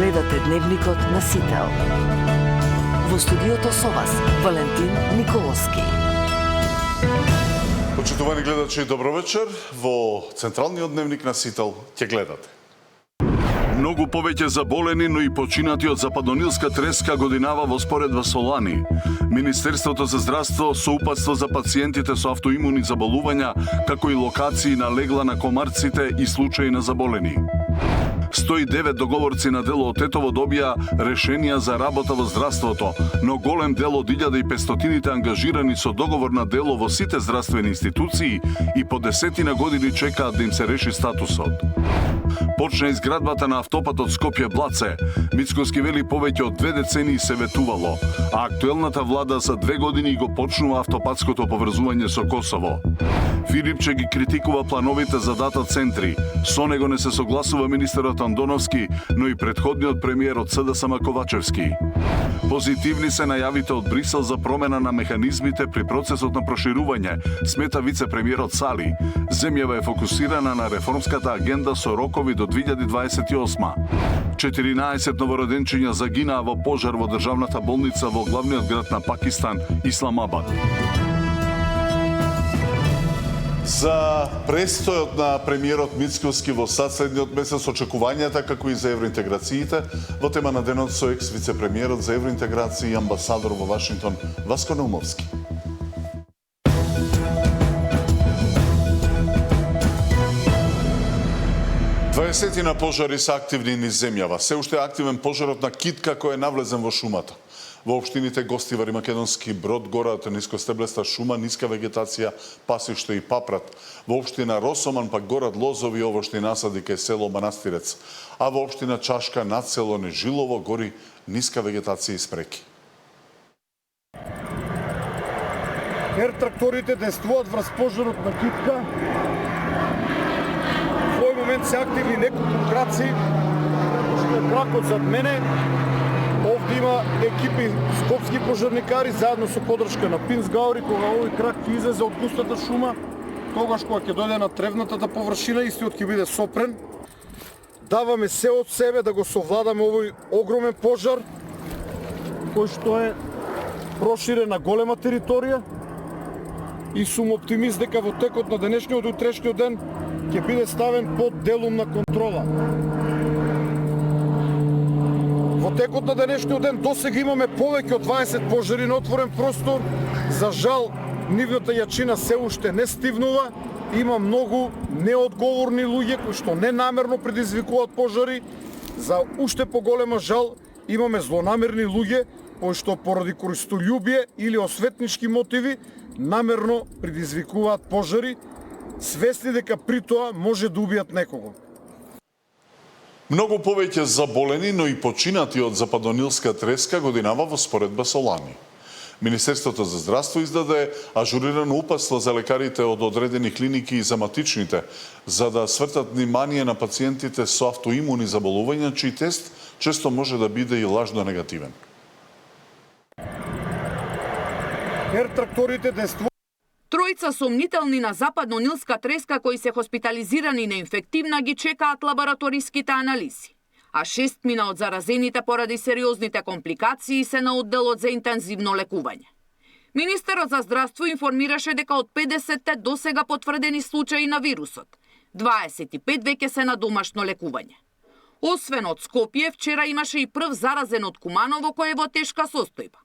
Гледате Дневникот на Сител. Во студиото со вас Валентин Николовски. Почитувани гледачи, добро вечер. Во Централниот Дневник на Сител ќе гледате. Многу повеќе заболени, но и починати од западнонилска треска годинава во споредба со лани. Министерството за здравство со упатство за пациентите со автоимуни заболувања, како и локации на легла на комарците и случаи на заболени. 109 договорци на дело од Тетово добија решенија за работа во здравството, но голем дел од 1500-тините ангажирани со договор на дело во сите здравствени институции и по 10 години чекаат да им се реши статусот. Почна изградбата на автопатот Скопје-Блаце. Мицкоски вели повеќе од 2 децении се ветувало, а актуелната влада за 2 години го почнува автопатското поврзување со Косово. Филипче ги критикува плановите за дата центри. Со него не се согласува министерот Андоновски, но и претходниот премиерот СДСМ Ковачевски. Позитивни се најавите од Брисел за промена на механизмите при процесот на проширување, смета вице-премиерот Сали. Земјава е фокусирана на реформската агенда со рокови до 2028. 14 новороденчиња загинаа во пожар во државната болница во главниот град на Пакистан, Исламабад. За престојот на премиерот Мицкоски во САД следниот месец, очекувањата како и за евроинтеграциите, во тема на денот со екс-вице-премиерот за евроинтеграција и амбасадор во Вашингтон Васко Наумовски. Дваесетина пожари се активни низ земјава. Се уште е активен пожарот на китка кој е навлезен во шумата. Во општините Гостивар и Македонски Брод гораат нискостеблеста шума, ниска вегетација, пасиште и папрат. Во општина Росоман пак горат лозови и овошни насади кај село Манастирец. А во општина Чашка над село Нежилово гори ниска вегетација и спреки. Тракторите действуваат врз пожарот на китка. Во овој момент се активни неколку краци. Што е кракот зад мене. Овде има екипи скопски пожарникари заедно со поддршка на Пинсгаури, кога овој крак ќе излезе од густата шума, тогаш кога ќе дојде на тревнатата површина, истиот ќе биде сопрен. Даваме се од себе да го совладаме овој огромен пожар, кој што е проширен на голема територија, и сум оптимист дека во текот на денешниот и утрешниот ден ќе биде ставен под делумна контрола. Во текот на денешниот ден досега имаме повеќе од 20 пожари на отворен простор. За жал, нивната јачина се уште не стивнува. Има многу неодговорни луѓе кои што ненамерно предизвикуваат пожари. За уште поголема жал, имаме злонамерни луѓе кои што поради користолюбие или осветнички мотиви намерно предизвикуваат пожари, свесни дека при тоа може да убијат некого. Многу повеќе заболени, но и починати од западнонилска треска годинава во споредба со лани. Министерството за здравство издаде ажурирано упатство за лекарите од одредени клиники и за матичните, за да свртат внимание на пациентите со автоимуни заболувања, чиј тест често може да биде и лажно негативен. Тракторите действуваат. Тројца сомнителни на западнонилска треска кои се хоспитализирани на инфективна ги чекаат лабораториските анализи, а 6 мина од заразените поради сериозните компликации се на одделот за интензивно лекување. Министерот за здравство информираше дека од 50 досега потврдени случаи на вирусот, 25 веќе се на домашно лекување. Освен од Скопје, вчера имаше и прв заразен од Куманово кој е во тешка состојба.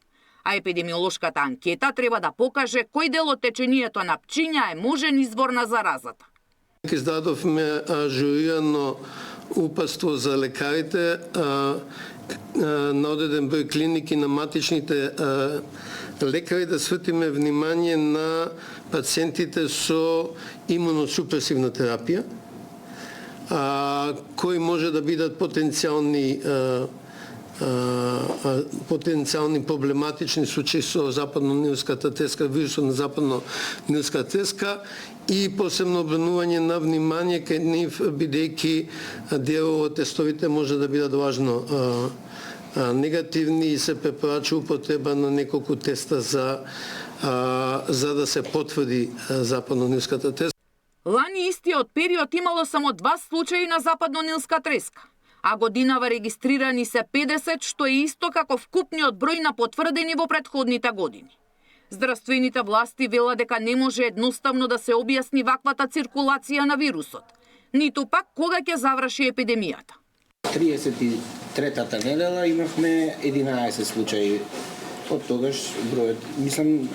А епидемиолошката анкета треба да покаже кој дел од течението на пчиња е можен извор на заразата. Издадовме ажурирано упатство за лекарите на одреден број клиники на матичните лекари да свртиме внимание на пациентите со имуносупресивна терапија, кои може да бидат потенцијални проблематични случаи со западнонилската треска, вирусот на западнонилската треска, и посебно обрнување на внимание кај нив, бидејќи дел од тестовите може да бидат важно негативни и се препорачува употреба на неколку теста за да се потврди западнонилската треска. Лани истиот период имало само 2 случаи на западнонилска треска, а годинава регистрирани се 50, што е исто како вкупниот број на потврдени во претходните години. Здравствените власти велат дека не може едноставно да се објасни ваквата циркулација на вирусот, ниту пак кога ќе заврши епидемијата. 33-та недела имавме 11 случаи. Од тогаш бројот, мислам,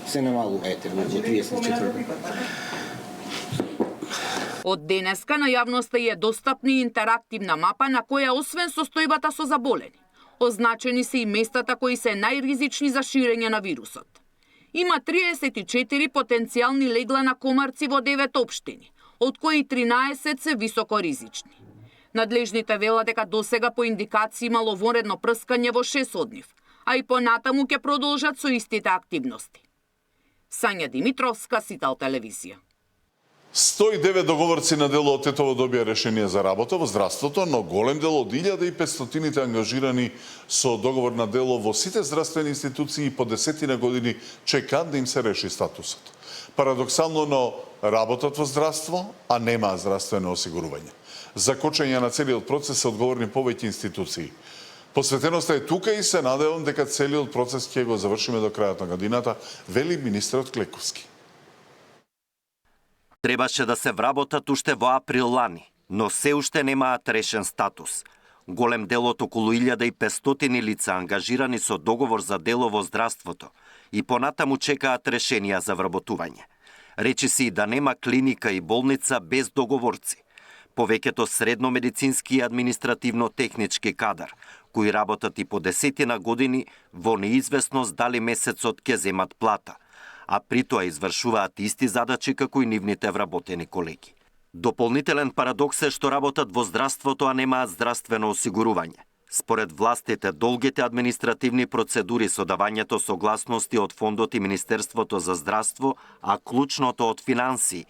се намалува во 34-та. Од денеска на јавноста е достапна и интерактивна мапа на која освен состојбата со заболени, означени се и местата кои се најризични за ширење на вирусот. Има 34 потенцијални легла на комарци во 9 општини, од кои 13 се високоризични. Надлежните велат дека досега по индикации имало вонредно прскање во 6 од нив, а и понатаму ќе продолжат со истите активности. Сања Димитровска, Сител телевизија. 109 договорци на дело од Тетово добија решение за работа во здравството, но голем дел од 1500-тините ангажирани со договор на дело во сите здравствени институции по 10 години чекаат да им се реши статусот. Парадоксално, но работат во здравство, а немаат здравствено осигурување. За кочење на целиот процес се одговорни повеќе институции. Посветеноста е тука и се надевам дека целиот процес ќе го завршиме до крајот на годината, вели министерот Клековски. Требаше да се вработат уште во април лани, но се уште немаат решен статус. Голем дел од околу 1500 лица ангажирани со договор за дело во здравството и понатаму чекаат решенија за вработување. Речи се и да нема клиника и болница без договорци. Повеќето средномедицински и административно-технички кадар, кои работат и по 10 години во неизвестност дали месецот ќе земат плата, а при тоа извршуваат исти задачи како и нивните вработени колеги. Дополнителен парадокс е што работат во здравството, а немаат здравствено осигурување. Според властите, долгите административни процедури со давањето согласности од фондот и Министерството за здравство, а клучното од финансии,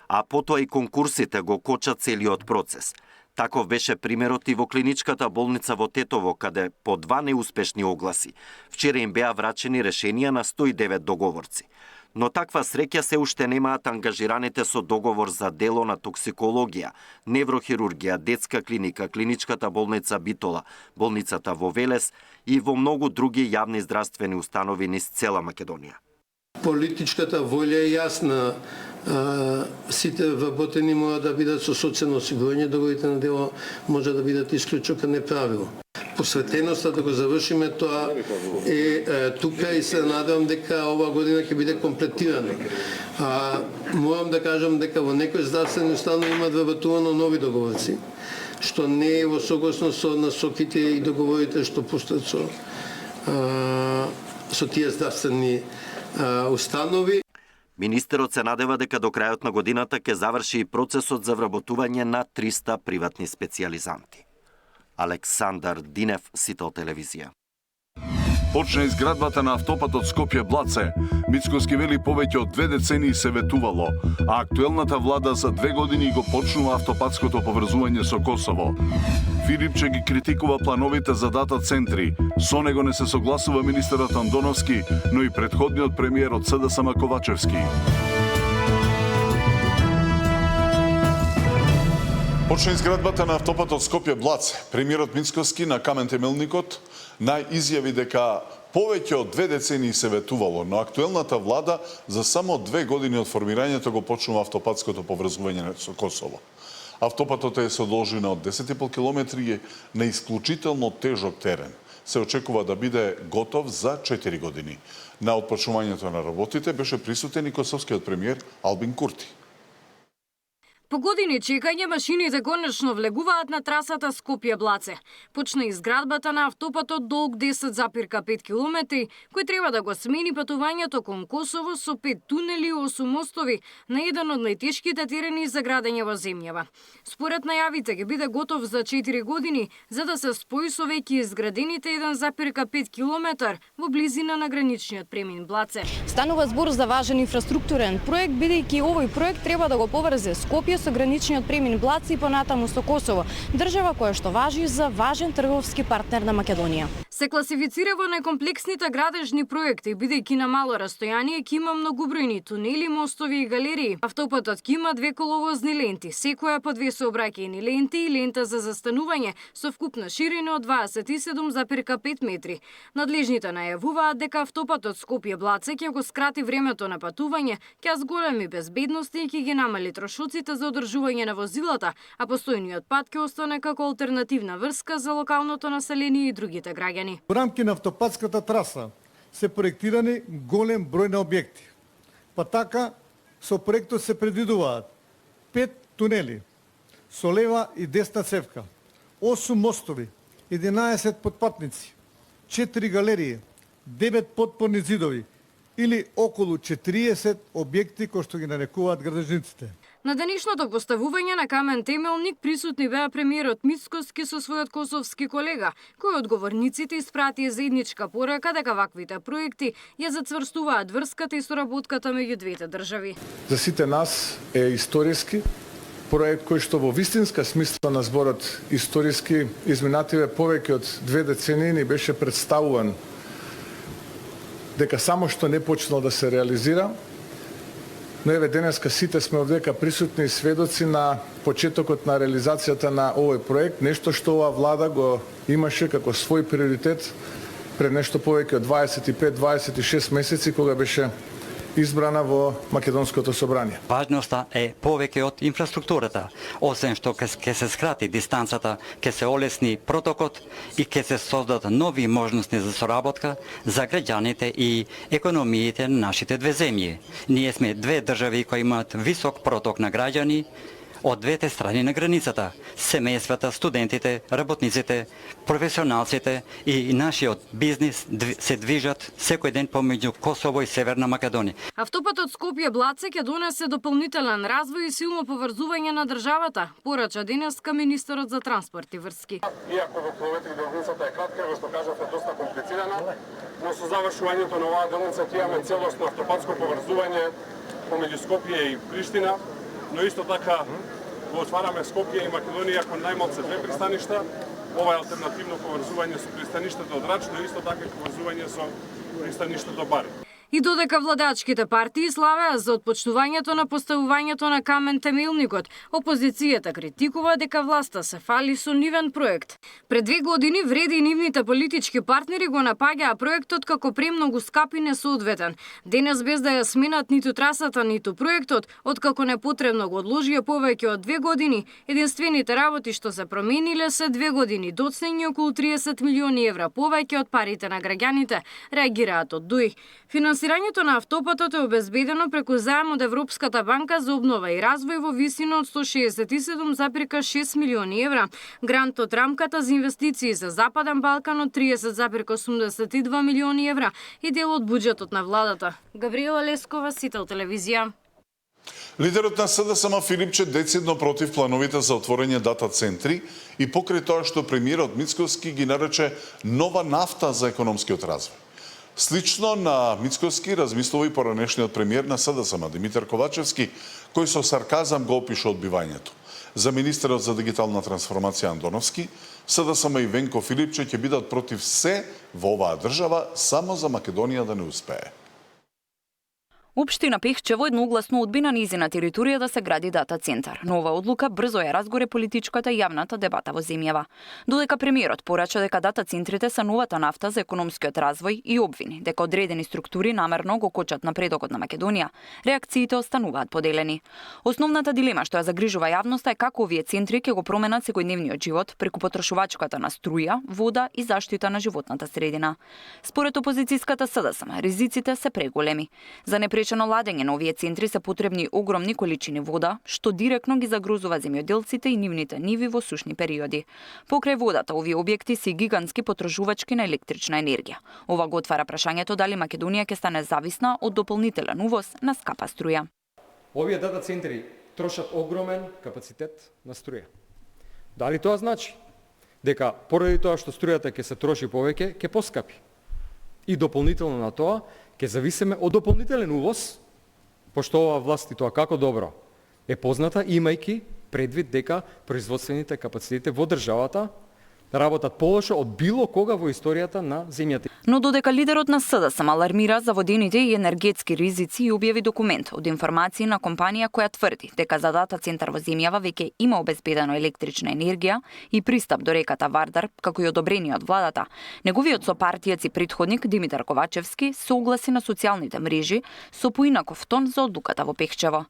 а потоа и конкурсите го кочат целиот процес. Таков беше примерот и во клиничката болница во Тетово, каде по 2 неуспешни огласи вчера им беа врачени решенија на 109 договорци. Но таква среќа се уште немаат ангажираните со договор за дело на токсикологија, неврохирургија, детска клиника, клиничката болница Битола, болницата во Велес и во многу други јавни здравствени установи низ цела Македонија. Политичката волја е јасна. Сите вработени мора да бидат со социјално осигурување, договорите на дело може да бидат исклучок, а не правило. Посветеноста да го завршиме тоа е тука и се надевам дека оваа година ќе биде комплетирана. Морам да кажам дека во некои здравствени установи имаат вработувано нови договорци, што не е во согласност со насоките и договорите што пуштат со тие здравствени установи. Министерот се надева дека до крајот на годината ќе заврши и процесот за вработување на 300 приватни специјализанти. Александар Динев, Сител телевизија. Почна изградбата на автопатот Скопје-Блаце. Мицкоски вели повеќе од 2 децении се ветувало, а актуелната влада за 2 години го почнува автопатското поврзување со Косово. Филипче ги критикува плановите за дата центри. Со него не се согласува министерот Андоновски, но и претходниот премиерот СДСМ Ковачевски. Почна изградбата на автопатот Скопје-Блаце. Премиерот Мицкоски на камен темелникот изјави дека повеќе од 2 децении се ветувало, но актуелната влада за само 2 години од формирањето го почнува автопатското поврзување со Косово. Автопатот е со должина од 10,5 километри на исклучително тежок терен. Се очекува да биде готов за 4 години. На отпочнувањето на работите беше присутен и косовскиот премиер Албин Курти. По години чекање, машините конечно влегуваат на трасата Скопје-Блаце. Почна изградбата на автопатот долг 10,5 километри, кој треба да го смени патувањето кон Косово со 5 тунели и 8 мостови на еден од најтешките терени за градење во земјава. Според најавите ќе биде готов за 4 години, за да се спои со веќе изградените 1,5 километар во близина на граничниот премин Блаце. Станува збор за важен инфраструктурен проект, бидејќи овој проект треба да го поврзе Скопје со граничниот премин Блаце и понатаму со Косово, држава која што важи за важен трговски партнер на Македонија. се класифицира во најкомплексните градежни проекти, бидејќи на мало растојание ќе има многобројни тунели, мостови и галерии. Автопатот ќе има 2 коловозни ленти, секоја по 2 сообраќајни ленти и лента за застанување со вкупна ширина од 27,5 метри. Надлежните најавуваат дека автопатот Скопје-Блаце ќе го скрати времето на патување, ќе зголеми безбедности и ќе ги намали трошоците за одржување на возилата, а постојниот пат ќе остане како алтернативна врска за локалното население и другите граѓани. Во рамки на автопатската траса се проектирани голем број на објекти. Па така, со проектот се предвидуваат 5 тунели со лева и десна цевка, 8 мостови, 11 потпатници, 4 галерии, 9 подпорни зидови или околу 40 објекти кои што ги нарекуваат градежниците. На денешното поставување на камен темелник присутни беа премиерот Мицкоски со својот косовски колега, кој одговорниците испратија заедничка порака дека ваквите проекти ја зацврстуваат врската и соработката меѓу двете држави. За сите нас е историски проект кој што во вистинска смисла на зборот историски изминативе повеќе од 2 децении ни беше представуван дека само што не почнал да се реализира. Но еве денеска сите сме овдека присутни сведоци на почетокот на реализацијата на овој проект, нешто што оваа влада го имаше како свој приоритет пред нешто повеќе од 25-26 месеци кога беше избрана во Македонското собрание. Важноста е повеќе од инфраструктурата, освен што ќе се скрати дистанцата, ќе се олесни протокот и ќе се создадат нови можности за соработка за граѓаните и економиите на нашите две земји. Ние сме две држави кои имаат висок проток на граѓани од двете страни на границата. Семејствата, студентите, работниците, професионалците и нашиот бизнис се движат секој ден помеѓу Косово и Северна Македонија. Автопатот Скопје-Блаце ќе донесе дополнителен развој и силно поврзување на државата, порача денеска министерот за транспорт и врски. Иако во километри делницата е кратка, во што кажавте доста комплицирана, но со завршувањето на оваа делница ќе имаме целосно автопатско поврзување помеѓу Скопје и Приштина, но исто така го отвараме Скопје и Македонија како најмалку 2 пристаништа. Ова е алтернативно поврзување со пристаништето од Рач, но исто така и поврзување со пристаништето Бар. И додека владачките партии славеа за отпочнувањето на поставувањето на камен темелникот, опозицијата критикува дека власта се фали со нивен проект. Пред 2 години Вреди и нивните политички партнери го напаѓаа проектот како премногу скап и несоодветен. Денес без да ја сменат ниту трасата, ниту проектот, откако непотребно го одложија повеќе од 2 години, единствените работи што се промениле се 2 години доцнење околу 30 милиони евра повеќе од парите на граѓаните, реагираат од ДУИ. Финансирањето на автопатот е обезбедено преку заем од Европската банка за обнова и развој во висина од 167,6 милиони евра, грант од рамката за инвестиции за Западен Балкан од 30,82 милиони евра и дел од буџетот на владата. Габриела Лескова, Сител телевизија. Лидерот на СДСМ Филипче децидно против плановите за отворење дата центри и покрај тоа што премиерот Мицкоски ги нарече нова нафта за економскиот развој. Слично на Мицкоски размислува и поранешниот премиер на СДСМ Димитар Ковачевски, кој со сарказам го опиша одбивањето. За министерот за дигитална трансформација Андоновски, СДСМ и Венко Филипче ќе бидат против се во оваа држава, само за Македонија да не успее. Општина Пехчево едногласно одби на низина територија да се гради дата центар. Но ова одлука брзо ја разгоре политичката и јавната дебата во земјава. Додека премиерот порача дека дата центрите се новата нафта за економскиот развој и обвини дека одредени структури намерно го кочат напредокот на Македонија, реакциите остануваат поделени. Основната дилема што ја загрижува јавноста е како овие центри ќе го променат секојдневниот живот преку потрошувачката на струја, вода и заштита на животната средина. Според опозицијската СДСМ, ризиците се преголеми. За непречено ладење на овие центри се потребни огромни количини вода, што директно ги загрозува земјоделците и нивните ниви во сушни периоди. Покрај водата, овие објекти се гигантски потрошувачки на електрична енергија. Ова го отвара прашањето дали Македонија ќе стане зависна од дополнителен увоз на скапа струја. Овие дата центри трошат огромен капацитет на струја. Дали тоа значи дека поради тоа што струјата ќе се троши повеќе, ќе поскапи? И дополнително на тоа, ќе зависиме од дополнителен увоз, пошто оваа власт и тоа како добро е позната, имајќи предвид дека производствените капацитети во државата да работат полошо од било кога во историјата на земјата. Но додека лидерот на СДСМ алармира за водените и енергетски ризици и објави документ од информации на компанија која тврди дека за дата центар во земјава веќе има обезбедено електрична енергија и пристап до реката Вардар, како и одобрение од владата, неговиот сопартијац и претходник Димитар Ковачевски се огласи на социјалните мрежи со поинаков тон за одлуката во Пехчево.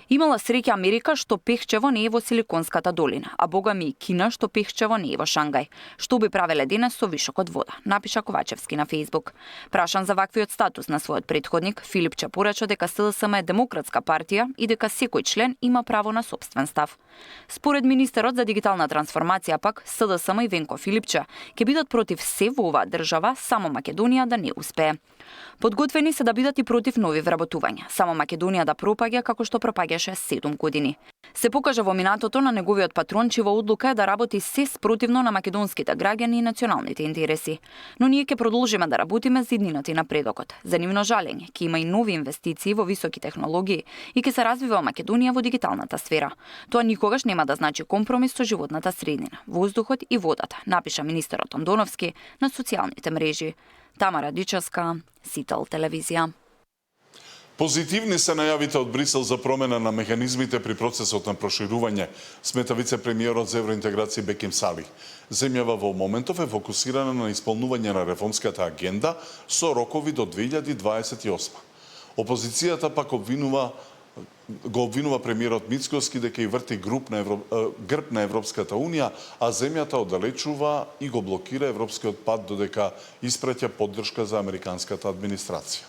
Имала среќа Америка што Пехчево не е во Силиконската долина, а богами и Кина што Пехчево не е во Шангај. Што би правеле денес со вишок од вода, напиша Ковачевски на Фејсбук. Прашан за ваквиот статус на својот претходник, Филипче порача дека СДСМ е демократска партија и дека секој член има право на сопствен став. Според министерот за дигитална трансформација пак, СДСМ и Венко Филипче ќе бидат против се во оваа држава, само Македонија да не успее. Подготвени се да бидат и против нови вработувања, само Македонија да пропаѓа како што пропаѓаше 7 години. Се покажа во минатото на неговиот патрон, чива одлука е да работи се спротивно на македонските граѓани и националните интереси. Но ние ќе продолжиме да работиме за иднината и напредокот. За нивно жалење, ќе има и нови инвестиции во високи технологии и ќе се развива Македонија во дигиталната сфера. Тоа никогаш нема да значи компромис со животната средина, воздухот и водата, напиша министерот Андоновски на социјалните мрежи. Тамара Дичевска, Сител телевизија. Позитивни се најавите од Брисел за промена на механизмите при процесот на проширување, смета вице-премиерот за евроинтеграција Беким Сали. Земјава во моментов е фокусирана на исполнување на реформската агенда со рокови до 2028. Опозицијата пак го обвинува премиерот Мицкоски дека и врти грб на Европската Унија, а земјата оддалечува и го блокира европскиот пат додека испраќа поддршка за американската администрација.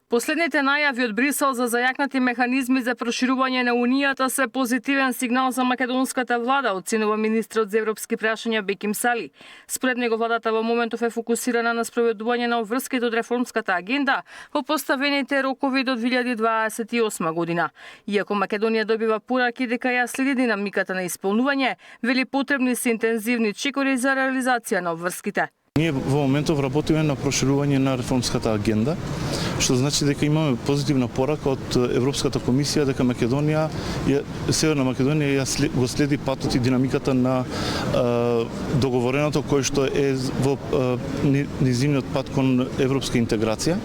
Последните најави од Брисел за зајакнати механизми за проширување на Унијата се позитивен сигнал за македонската влада, оценува министрот за европски прашања Беким Сали. Според него владата во моментов е фокусирана на спроведување на обврските од реформската агенда во поставените рокови до 2028 година. Иако Македонија добива пораки дека ја следи динамиката на исполнување, вели потребни се интензивни чекори за реализација на обврските. Ние во моментов работиме на проширување на реформската агенда, што значи дека имаме позитивна порака од Европската комисија дека Северна Македонија го следи патот и динамиката на договореното кој што е во низиниот пат кон европска интеграција.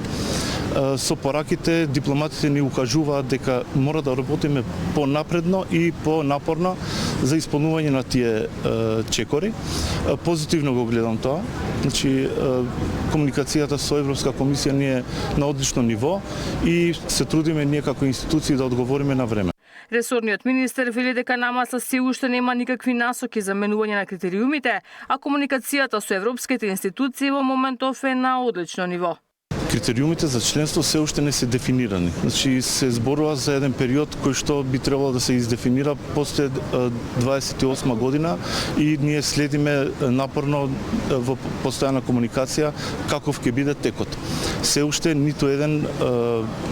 Со пораките дипломатите ни укажуваат дека мора да работиме понапредно и понапорно за исполнување на тие чекори. Позитивно го гледам тоа. Значи, комуникацијата со Европска комисија ни е на одлично ниво и се трудиме ние како институции да одговориме на време. Ресорниот министер вели дека намаса се уште нема никакви насоки за менување на критериумите, а комуникацијата со европските институции во моментов е на одлично ниво. Критериумите за членство се уште не се дефинирани. Значи се зборува за еден период кој што би требало да се издефинира после 28 година и ние следиме напорно во постојана комуникација каков ќе биде текот. Се уште ниту еден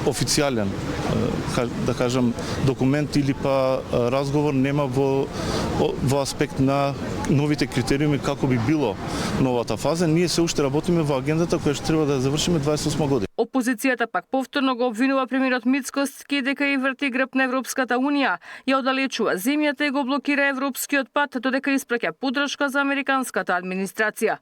официјален, да кажам, документ или па разговор нема во аспект на новите критериуми како би било новата фаза. Ние се уште работиме во агендата која што треба да завршиме 28 година. Опозицијата пак повторно го обвинува премиерот Мицкоски дека и врти грб на Европската Унија, ја оддалечува земјата и го блокира европскиот пат додека испраќа поддршка за американската администрација.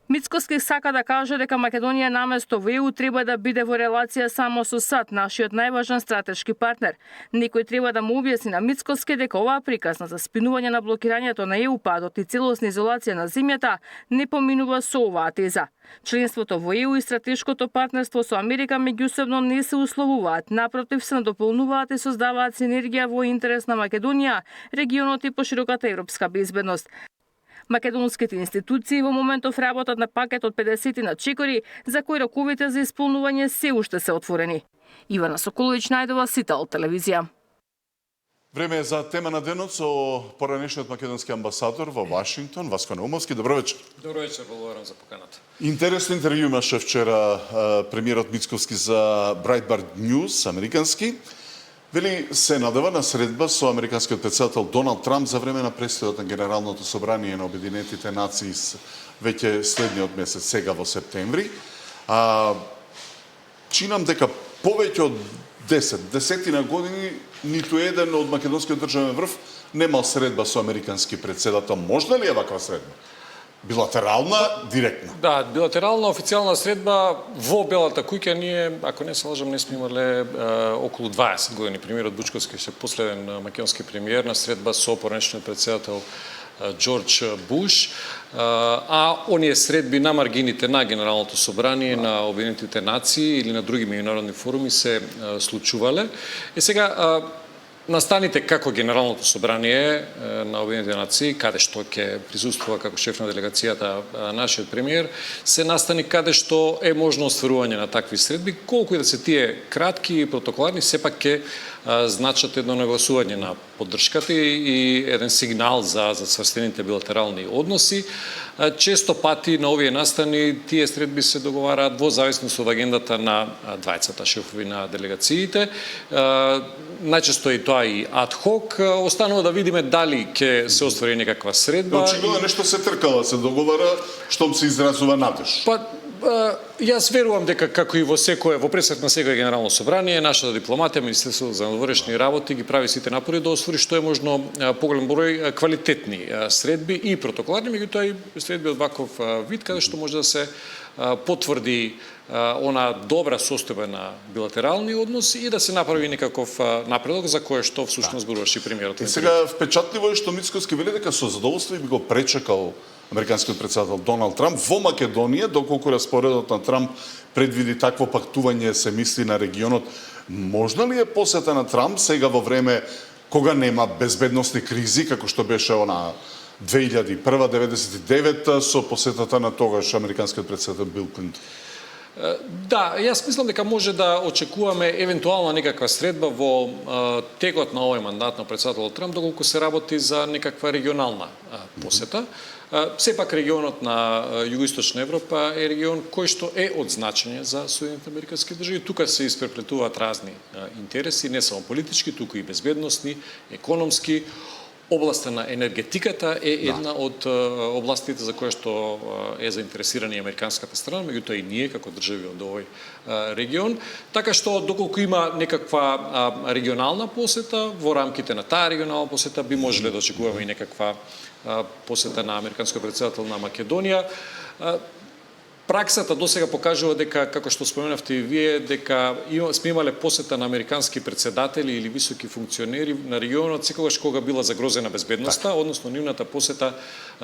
Мицкоски сака да каже дека Македонија наместо во ЕУ треба да биде во релација само со САД, нашиот најважен стратешки партнер. Некој треба да му објасни на Мицкоски дека оваа приказна за спинување на блокирањето на ЕУ падот и целосна изолација на земјата не поминува со оваа теза. Членството во ЕУ и стратешкото партнерство со Америка меѓусебно не се условуваат, напротив се надополнуваат и создаваат синергија во интерес на Македонија, регионот и пошироката европска безбедност. Македонските институции во моментов работат на пакет од 50 на чекори, за кои роковите за исполнување се уште се отворени. Ивана Соколовиќ, Најдова, Сител телевизија. Време е за тема на денот со поранешниот македонски амбасадор во Вашингтон, Васко Наумовски. Добро вечер. Добро вечер, благодарам за поканата. Интересно интервју имаше вчера премиерот Мицкоски за Breitbart News, американски. Вели се надева на средба со американскиот претседател Доналд Трамп за време на престојот на Генералното собрание на Обединетите нации веќе следниот месец, сега во септември. Чинам дека повеќе од десетина години ниту еден од македонскиот државен врв немал средба со американски председател. Можна ли е ваква средба? Билатерална, директна. Да, билатерална официјална средба во Белата куќа ние, ако не се лажам, не сме имале околу 20 години. Премиерот Бучковски се последен македонски премиер на средба со поранешниот председател Џорџ Буш, а оние средби на маргините на Генералното собрание на Обединетите нации или на други меѓународни форуми се случувале. И сега настаните како Генералното собрание на Обединетите нации, каде што ќе присуствува како шеф на делегацијата нашиот премиер, се настани каде што е можно остварување на такви средби, колку и да се тие кратки и протоколарни, сепак ќе значат едно нагласување на поддршката и еден сигнал за сврстените билатерални односи. Често пати на овие настани тие средби се договараат во зависност од агендата на двајцата шефови на делегациите. Најчесто и тоа и адхок. Останува да видиме дали ќе се оствари некаква средба. Очигледно нешто се тркала, се договара, штом се изразува надеж. Јас верувам дека како и во пресек на секој генерално собрание, нашата дипломатија, Министерството за надворешни работи ги прави сите напори да оствари што е можно поголем број квалитетни средби и протоколарни, меѓутоа и средби од ваков вид каде што може да се потврди она добра состојба на билатерални односи и да се направи некаков напредок за кое што всушност зборуваше премиерот. И сега впечатливо е што Мицкоски вели дека со задоволство би го пречекал американскиот председател Доналд Трамп во Македонија, доколку распоредот на Трамп предвиди такво пактување, се мисли на регионот. Можна ли е посета на Трамп сега во време кога нема безбедносни кризи, како што беше она 2001-99 со посетата на тогаш американскиот председател Бил Клинтон? Да, јас мислам дека може да очекуваме евентуална некаква средба во текот на овој мандат на председателот Трамп, доколку се работи за некаква регионална посета. Сепак регионот на Југоисточна Европа е регион кој што е од значење за Соединетите американски држави. Тука се испреплетуваат разни интереси, не само политички, туку и безбедносни, економски. Областа на енергетиката е една од областите за која што е заинтересирана и американската страна, меѓутоа и ние како држави од овој регион. Така што доколку има некаква регионална посета, во рамките на таа регионална посета би можеле да очекуваме и некаква посета на американскиот председател на Македонија. Праксата досега покажува дека, како што споменавте и вие, дека сме имале посета на американски председатели или високи функционери на регионот секогаш кога била загрозена безбедноста, односно нивната посета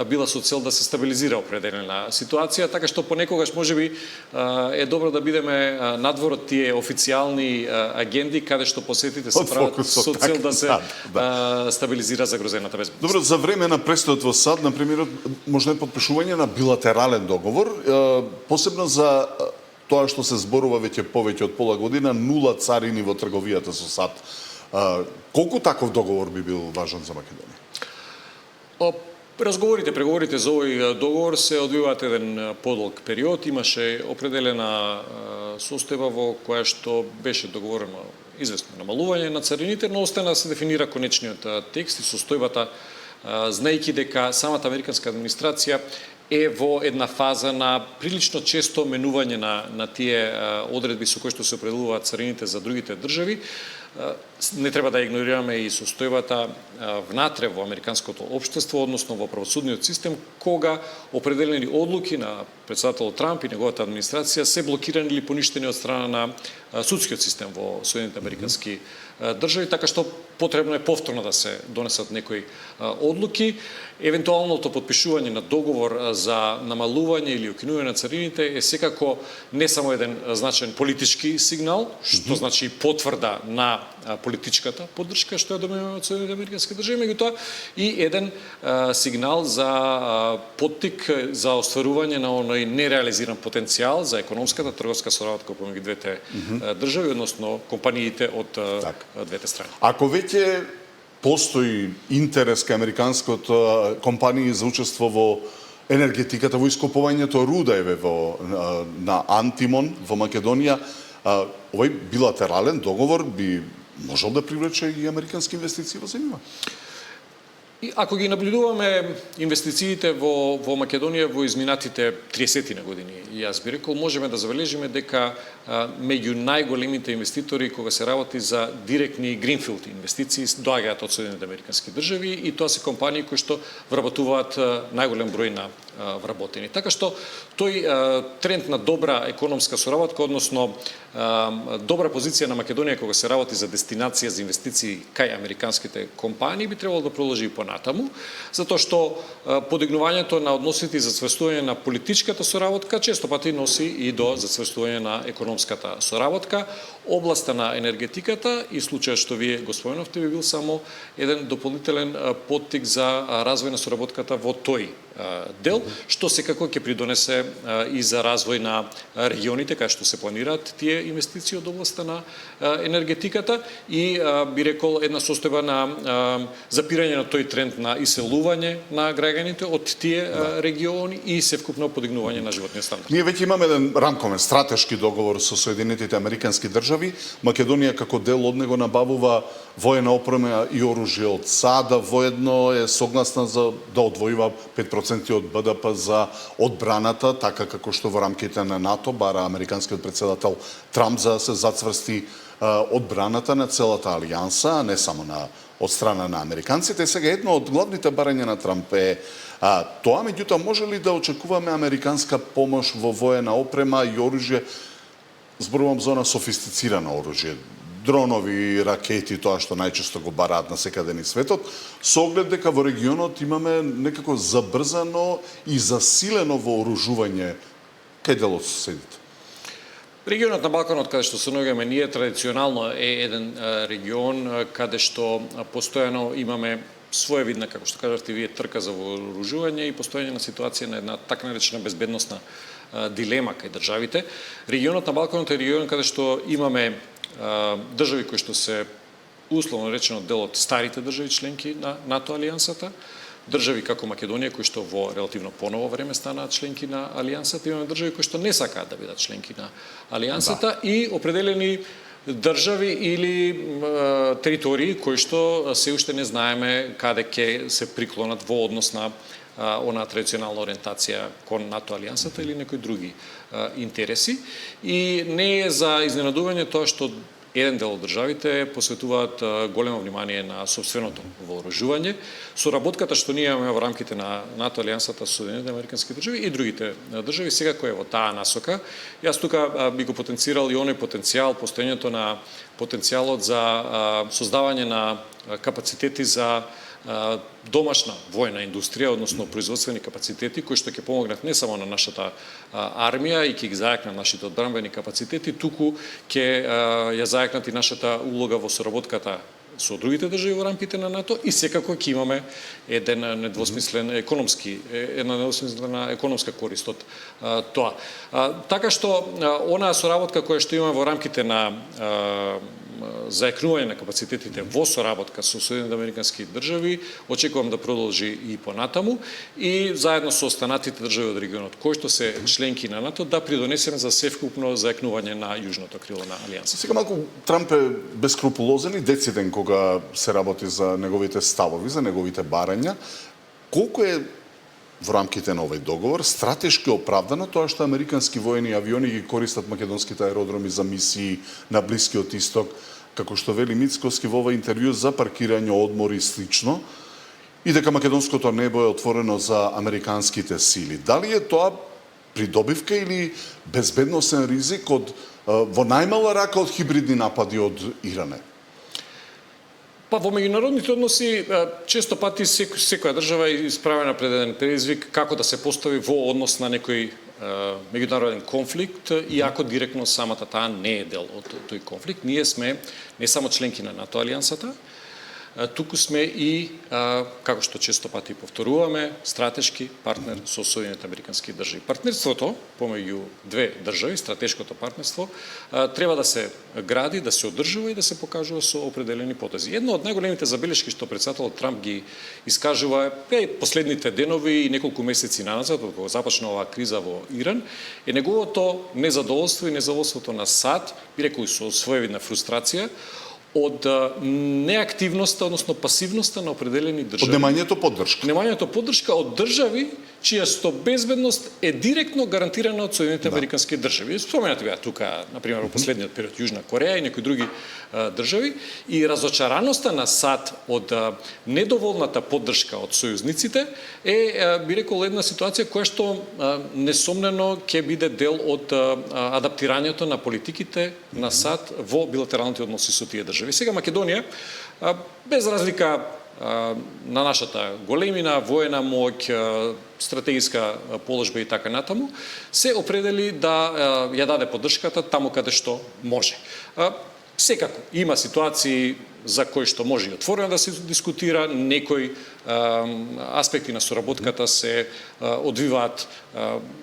била со цел да се стабилизира определена ситуација, така што понекогаш можеби е добро да бидеме надвор од тие официјални агенди каде што посетите се прават со цел да се стабилизира загрозената безбедност. Добро, за време на престојот во САД, на премиерот, можно е подпишување на билатерален договор, посебно за тоа што се зборува повеќе од пола година, 0 царини во трговијата со САД. Колку таков договор би бил важен за Македонија? Преговорите за овој договор се одвиваат еден подолг период. Имаше определена состојба во која што беше договорено известно намалување на царините, но остана да се дефинира конечниот текст и состојбата, знаејќи дека самата американска администрација е во една фаза на прилично често менување на тие одредби со кои што се определуваат царините за другите држави. Не треба да игнорираме и состојбата внатре во американското општество, односно во правосудниот систем, кога определени одлуки на председателот Трамп и неговата администрација се блокирани или поништени од страна на судскиот систем во Соединетите американски држави, така што потребно е повторно да се донесат некои одлуки. Евентуалното подпишување на договор за намалување или укинување на царините е секако не само еден значаен политички сигнал, што значи потврда на политичката поддршка што ја добиваме од Соединетите американски држави, меѓутоа и еден сигнал за поттик за остварување на оној нереализиран потенцијал за економската трговска соработка помеѓу двете држави, односно компаниите од двете страни. Ако веќе постои интерес кај американското компании за учество во енергетиката, во ископувањето руда на Антимон во Македонија, овој билатерален договор би можел да привлече и американски инвестиции во земјава? И ако ги наблюдуваме инвестициите во Македонија во изминатите 30 години, јас би рекол, можеме да забележиме дека меѓу најголемите инвеститори кога се работи за директни гринфилд инвестиции доаѓаат од Соединетите американски држави и тоа се компании кои што вработуваат најголем број на вработени. Така што тој тренд на добра економска соработка, односно добра позиција на Македонија кога се работи за дестинација за инвестиции кај американските компании би требало да продолжи и понатаму, затоа што подигнувањето на односите и зацврстување на политичката соработка често пати носи и до зацврстување на економската соработка. Областа на енергетиката и случајот што вие го споменавте би бил само еден дополнителен поттик за развој на соработката во тој дел, што секако ќе придонесе и за развој на регионите кај што се планираат тие инвестиции од областа на енергетиката и би рекол една состојба на запирање на тој тренд на иселување на граѓаните од тие региони и севкупно подигнување на животниот стандард. Ние веќе имаме еден рамковен стратешки договор со Соединетите американски држави. Македонија како дел од него набавува воена опрема и оружје од САД, воедно е согласна за да одвојува 5% од БДП за одбраната, така како што во рамките на НАТО бара американскиот председател Трамп за да се зацврсти одбраната на целата алијанса, не само од страна на американците. Сега едно од главните барања на Трамп е тоа, меѓутоа може ли да очекуваме американска помош во воена опрема и оружје? Зборувам за софистицирано оружје, дронови, ракети, тоа што најчесто го бараат на секаде низ светот, со оглед дека во регионот имаме некако забрзано и засилено вооружување кај дел од соседите. Регионот на Балканот, каде што се наоѓаме ние, традиционално е еден регион каде што постојано имаме своевидна, како што кажавте вие, трка за вооружување и постојање на ситуација на една така наречена безбедносна дилема кај државите. Регионот на Балканот е регион каде што имаме држави кои што се условно речено дел од старите држави членки на НАТО алијансата, држави како Македонија кои што во релативно поново време станаат членки на алијансата, имаме држави кои што не сакаат да бидат членки на алијансата и определени држави или територии кои што се уште не знаеме каде ќе се приклонат во однос на она традиционална ориентација кон НАТО алијансата или некои други интереси. И не е за изненадување тоа што еден дел од државите посветуваат големо внимание на сопственото вооружување. Соработката што ние имаме во рамките на НАТО алијансата со Соединетите американски држави и другите држави секако е во таа насока. Јас тука би го потенцирал и оној потенцијал, постоењето на потенцијалот за создавање на капацитети за домашна војна индустрија, односно производствени капацитети кои што ќе помогнат не само на нашата армија и ќе ги зајакнат нашите одбранбени капацитети, туку ќе ја зајакнат и нашата улога во соработката со другите држави во рамките на НАТО и секако ќе имаме една недвосмислена економска корист од тоа. Така што онаа соработка која што имаме во рамките на заекнување на капацитетите во соработка со Соединетите американски држави, очекувам да продолжи и понатаму и заедно со останатите држави од регионот кои што се членки на НАТО да придонесеме за севкупно заекнување на јужното крило на алијансата. Сега малку Трамп е бескрупулозен и дециден кога се работи за неговите ставови, за неговите барања. Колку е во рамките на овој договор стратешки оправдано тоа што американски воени авиони ги користат македонските аеродроми за мисии на Блискиот Исток, како што вели Мицкоски во ова интервју за паркирање, одмор и слично, и дека македонското небо е отворено за американските сили. Дали е тоа придобивка или безбедносен ризик во најмала рака од хибридни напади од Иран? Па во меѓународните односи често пати секоја држава е исправена пред еден предизвик како да се постави во однос на некој меѓународен конфликт, иако директно самата таа не е дел од тој конфликт. Ние сме не само членки на НАТО алијансата, туку сме и, како што често пати повторуваме, стратешки партнер со Соединетите американски држави. Партнерството помеѓу две држави, стратешкото партнерство, треба да се гради, да се одржува и да се покажува со определени потези. Едно од најголемите забелешки што председателот Трамп ги искажува последните денови и неколку месеци назад, кога започна оваа криза во Иран, е неговото незадоволство и незадоволството на САД, би рекол со своевидна фрустрација, од неактивноста, односно пасивноста на определени држави. Од немањето поддршка. Немањето поддршка од држави чијата безбедност е директно гарантирана од Соединените Американски држави. Споменати беа тука, например, во последниот период Јужна Кореја и некои други држави, и разочараноста на САД од недоволната поддршка од сојузниците е, би рекол, една ситуација која што несомнено ќе биде дел од адаптирањето на политиките на САД во билатералните односи со тие држави. Сега Македонија, без разлика на нашата големина, воена моќ, стратегиска положба и така натаму, се определи да ја даде поддршката таму каде што може. Секако, има ситуации за кои што може и отворено да се дискутира, некои аспекти на соработката се одвиваат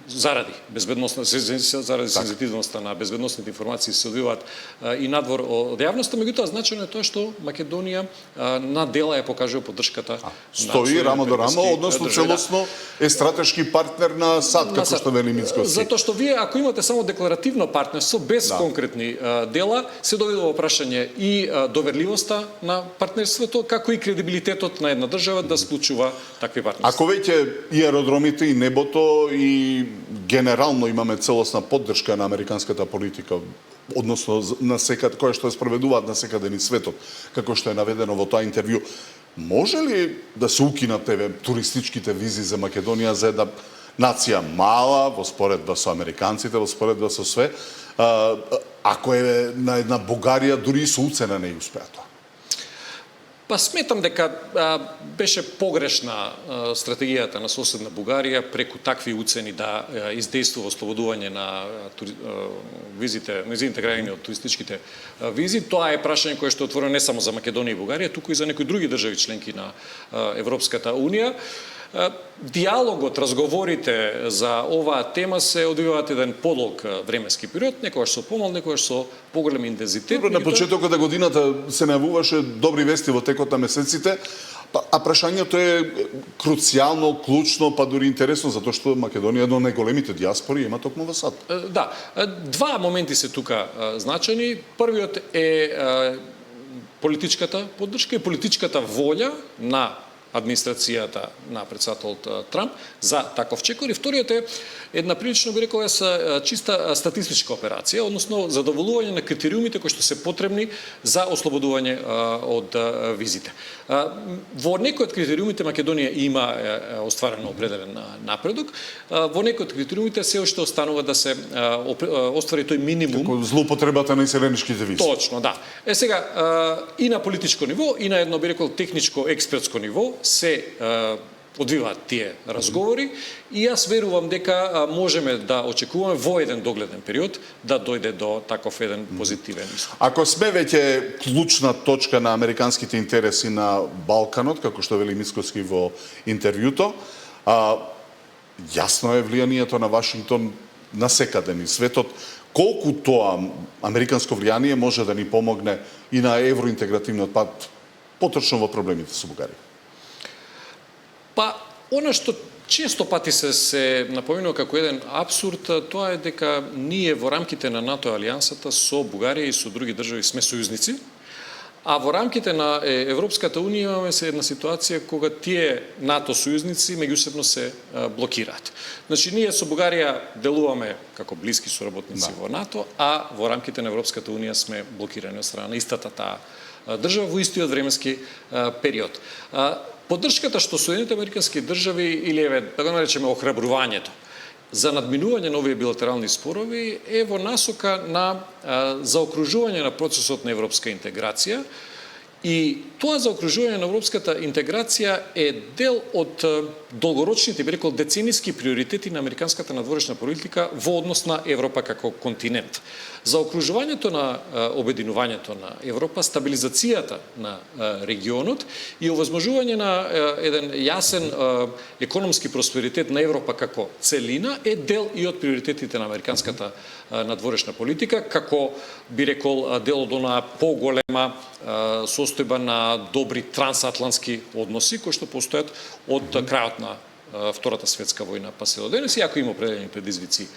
заради безбедноста, заради сензитивноста на безбедносните информации се одвиваат и надвор од јавноста, меѓутоа значено е тоа што Македонија на дела ја покажува поддршката. Стои рамо до рамо, односно целосно е стратешки партнер на САД, како што вели Мицкоски. Затоа што вие ако имате само декларативно партнерство без конкретни дела, се доведе во прашање и доверливоста на партнерството, како и кредибилитетот на една држава да склучува такви партнерства. Ако веќе и аеродромите, и небото, и генерално имаме целосна поддршка на американската политика, односно на секад, која што ја спроведуваат на секаде низ светот, како што е наведено во тоа интервју, може ли да се укинат туристичките визи за Македонија за една нација мала, во споредба со американците, во споредба со све, ако е на една Бугарија дури и со уцена не успеа тоа? Па сметам дека беше погрешна стратегијата на соседна Бугарија преку такви уцени да издействува ослободување на визите, нејзините граѓани од туристичките визи. Тоа е прашање кое што е отворено не само за Македонија и Бугарија, туку и за некои други држави членки на Европската Унија. Диалогот, разговорите за оваа тема се одвиваат еден подолг временски период, некогаш со помал, некогаш со поголем интензитет. На почетокот на годината се најавуваше добри вести во текот на месеците, а прашањето е круцијално, клучно, па дури интересно, затоа што Македонија е едно од најголемите диаспори има токму во САД. Да, два моменти се тука значени. Првиот е политичката поддршка и политичката волја на администрацијата на претседателот Трамп за таков чекор, и вториот е една прилично, би рекол, чиста статистичка операција, односно задоволување на критериумите кои што се потребни за ослободување од визите. Во некои од критериумите Македонија има остварено определен напредок, во некои од критериумите се уште останува да се оствари тој минимум. Како злоупотребата на иселеничките визи. Точно, да. Сега, и на политичко ниво, и на едно, би рекол, техничко, експертско ниво се одвиваат тие разговори, и јас верувам дека можеме да очекуваме во еден догледен период да дојде до таков еден позитивен исход. Ако сме веќе клучна точка на американските интереси на Балканот, како што вели Мицкоски во интервјуто, јасно е влијанието на Вашингтон на секаде низ светот. Колку тоа американско влијание може да ни помогне и на евроинтегративниот пат, поточно во проблемите со Бугарија? Па, она што често пати се напоминува како еден абсурд, тоа е дека ние во рамките на НАТО алијансата со Бугарија и со други држави сме сојузници, а во рамките на Европската Унија имаме една ситуација кога тие НАТО сојузници меѓусебно се блокираат. Значи, ние со Бугарија делуваме како блиски соработници во НАТО, а во рамките на Европската Унија сме блокирани од страна на истата таа држава во истиот временски период. Поддршката што Соединените Американски држави, или да го наречеме охрабрувањето за надминување на овие билатерални спорови, е во насока на заокружување на процесот на европска интеграција, и тоа заокружување на европската интеграција е дел од долгорочните, би рекол, децениски приоритети на американската надворешна политика во однос на Европа како континент. Заокружувањето на обединувањето на Европа, стабилизацијата на регионот и овозможување на еден јасен економски просперитет на Европа како целина е дел и од приоритетите на американската надворешна политика, како, би рекол, дел од онаа поголема состојба на добри трансатлантски односи кои што постојат од крајот на Втората светска војна па се до денес, иако има определени предизвици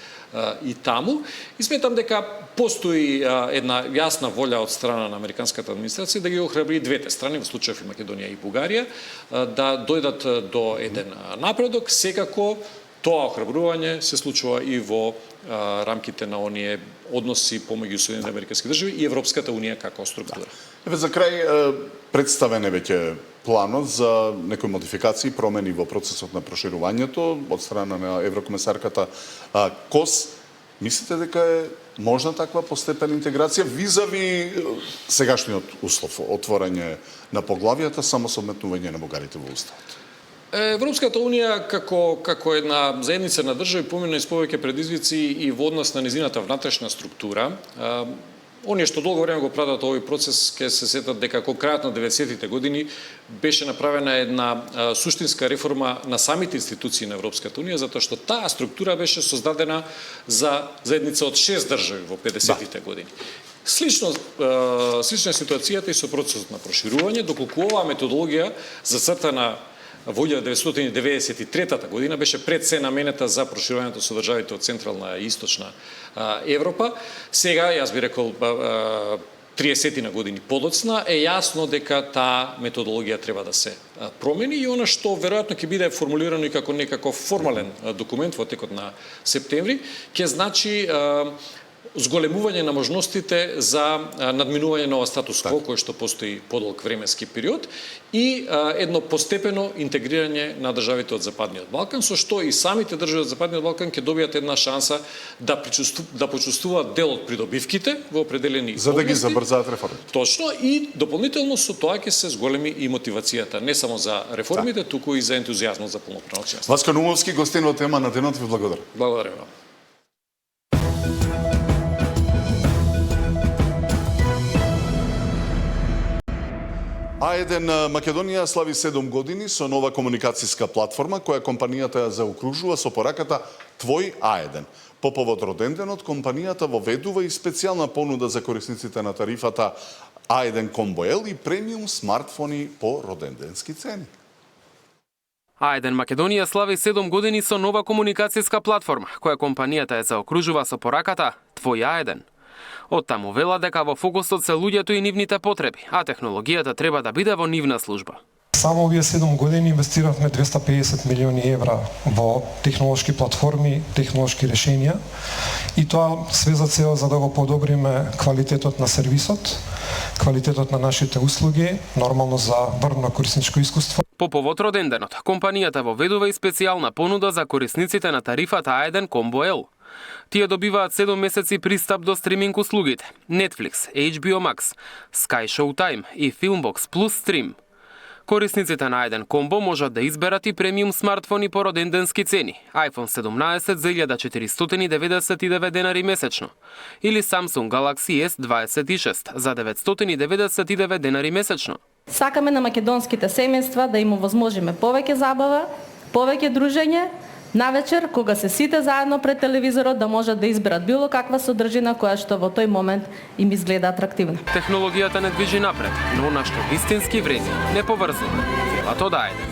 и таму. И сметам дека постои една јасна волја од страна на американската администрација да ги охрабри двете страни, во случајов и Македонија и Бугарија, да дојдат до еден напредок. Секако тоа охрабрување се случува и во рамките на оние односи помеѓу Соединените американски држави и Европската унија како структура. Еве за крај представен е веќе планот за некои модификации, промени во процесот на проширувањето од страна на еврокомесарката Кос. Мислите дека е можна таква постепена интеграција визави сегашниот услов, отворање на поглавијата само со вметнување на бугарите во уставот? Европската унија како една заедница на држави помина из повеќе предизвици и во однос на низината внатрешна структура. Оние што долго време го пратат овој процес ќе се сетат дека кон крајот на 90-тите години беше направена една суштинска реформа на самите институции на Европската унија, затоа што таа структура беше создадена за заедница од 6 држави во 50-тите години. Слична е ситуацијата и со процесот на проширување, доколку оваа методологија зацртана во 1993 година беше пред се наменета за проширувањето со државите од Централна и Источна Европа. Сега, јас би рекол, 30 години подоцна, е јасно дека таа методологија треба да се промени и она што веројатно ќе биде формулирано и како некаков формален документ во текот на септември, ќе значи зголемување на можностите за надминување на ова статус кво кој што постои подолг временски период и едно постепено интегрирање на државите од Западниот Балкан, со што и самите држави од Западниот Балкан ќе добијат една шанса да почувствуваат дел од придобивките во определени за да ги забрзаат реформите. Точно, и дополнително со тоа ќе се зголеми и мотивацијата не само за реформите, туку и за ентузијазмот за полноправно членство. Васко Наумовски, гостин во тема на денот, ви благодарам. Благодарам. А1 Македонија слави 7 години со нова комуникацијска платформа која компанијата ја заокружува со пораката Твој А1. По повод роденденот, компанијата воведува и специјална понуда за корисниците на тарифата А1 Combo L и премиум смартфони по роденденски цени. А1 Македонија слави 7 години со нова комуникацијска платформа која компанијата ја заокружува со пораката Твој А1. Оттаму вела дека во фокусот се луѓето и нивните потреби, а технологијата треба да биде во нивна служба. Само овие 7 години инвестиравме 250 милиони евра во технолошки платформи, технолошки решенија и тоа све за цел за да го подобриме квалитетот на сервисот, квалитетот на нашите услуги, нормално за врвно корисничко искуство. По повод роденденот, компанијата воведува и специјална понуда за корисниците на тарифата А1 Combo L. Тие добиваат 7 месеци пристап до стриминг услугите Netflix, HBO Max, Sky Showtime и Filmbox Plus Stream. Корисниците на А1 Combo можат да изберат и премиум смартфони по роденденски цени, iPhone 17 за 1499 денари месечно или Samsung Galaxy S26 за 999 денари месечно. Сакаме на македонските семејства да им овозможиме повеќе забава, повеќе дружење, навечер, кога се сите заедно пред телевизорот, да можат да изберат било каква содржина која што во тој момент им изгледа атрактивна. Технологијата не движи напред, но она што вистински вреди не поврзува. Велато да ајде.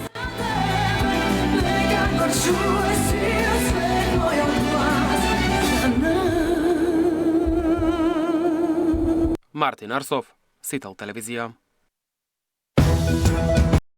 Мартин Арсов, Сител телевизија.